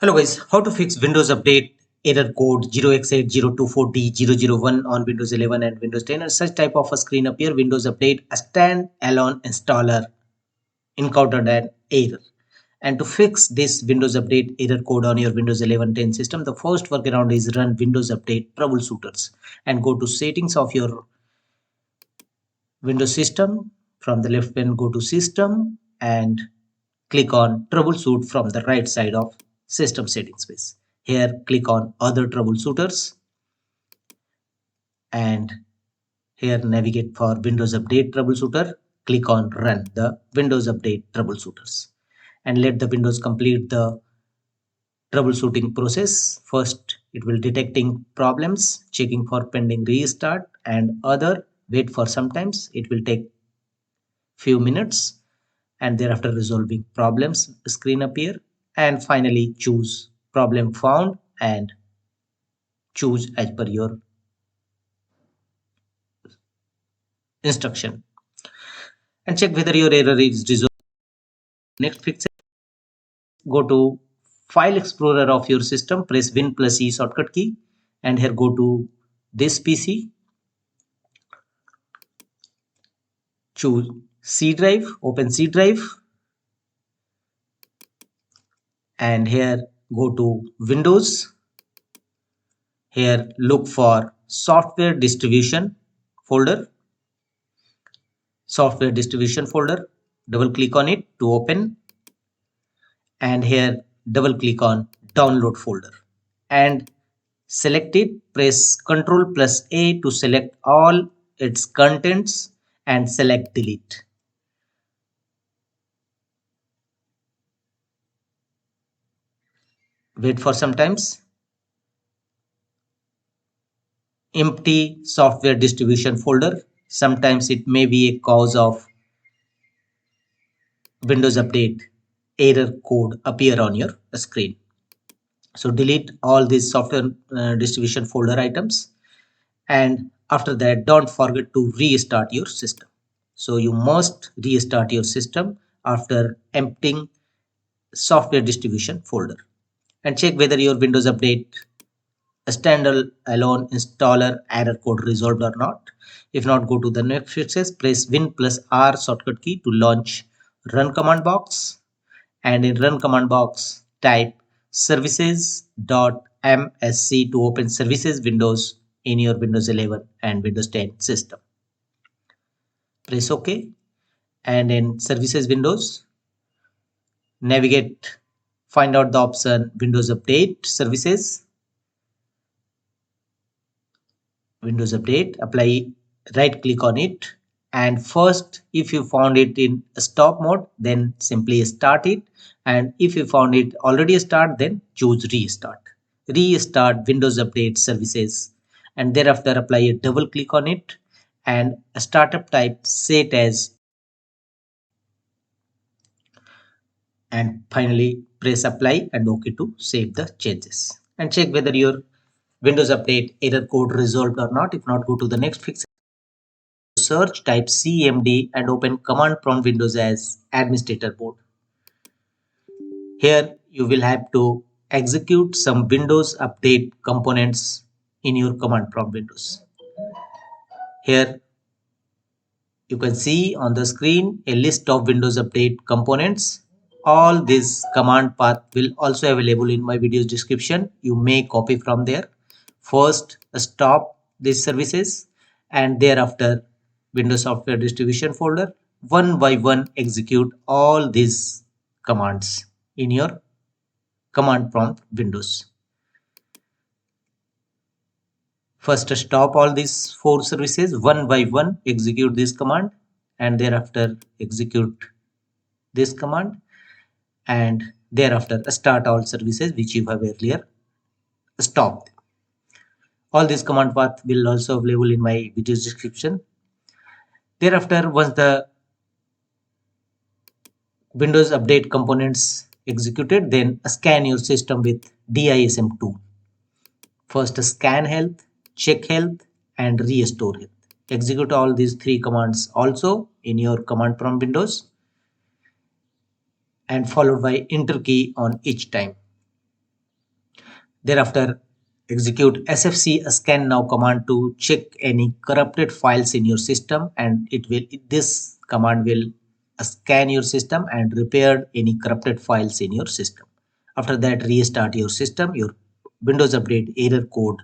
Hello guys, how to fix Windows Update error code 0x8024d001 on Windows 11 and Windows 10 and such type of a screen appear. Windows Update a stand-alone installer encountered an error. And to fix this Windows Update error code on your Windows 11-10 system, the first workaround is run Windows Update troubleshooters and go to settings of your Windows system. From the left pane, go to system and click on troubleshoot from the right side of system settings page. Here click on other troubleshooters and here navigate for Windows Update troubleshooter. Click on run the Windows Update troubleshooters and let the Windows complete the troubleshooting process. First it will detecting problems, checking for pending restart and other. Wait for sometimes, it will take few minutes and thereafter resolving problems screen appear and finally choose problem found and choose as per your instruction and check whether your error is resolved. Next fix it. Go to file explorer of your system, press Win plus E shortcut key and here go to this PC, choose C drive, open C drive and here go to Windows. Here look for software distribution folder, double click on it to open and here double click on download folder and select it. Press Ctrl plus A to select all its contents and select delete. Wait for some times. Empty software distribution folder. Sometimes it may be a cause of Windows Update error code appear on your screen. So delete all these software distribution folder items and after that don't forget to restart your system. So you must restart your system after emptying software distribution folder and check whether your Windows Update standalone installer error code resolved or not. If not, go to the next fixes, press Win plus R shortcut key to launch run command box and in run command box type services.msc to open services windows in your Windows 11 and Windows 10 system. Press OK and in services windows navigate, find out the option Windows Update services, Windows Update, apply, right click on it and first if you found it in stop mode then simply start it and if you found it already start then choose restart Windows Update services and thereafter apply a double click on it and a startup type set as and finally press apply and OK to save the changes and check whether your Windows Update error code resolved or not. If not, go to the next fix. Search, type cmd and open command prompt windows as administrator board. Here you will have to execute some Windows Update components in your command prompt windows. Here you can see on the screen a list of Windows Update components. All this command path will also available in my video's description. You may copy from there. First stop these services and thereafter Windows Software Distribution folder. One by one execute all these commands in your command prompt windows. First stop all these 4 services, one by one execute this command and thereafter execute this command and thereafter start all services which you have earlier stopped. All these command path will also available in my video's description. Thereafter, once the Windows Update components executed, then scan your system with DISM tool. First scan health, check health and restore health. Execute all these 3 commands also in your command prompt windows and followed by enter key on each time. Thereafter, execute sfc scan now command to check any corrupted files in your system, and this command will scan your system and repair any corrupted files in your system. After that, restart your system. Your Windows Update error code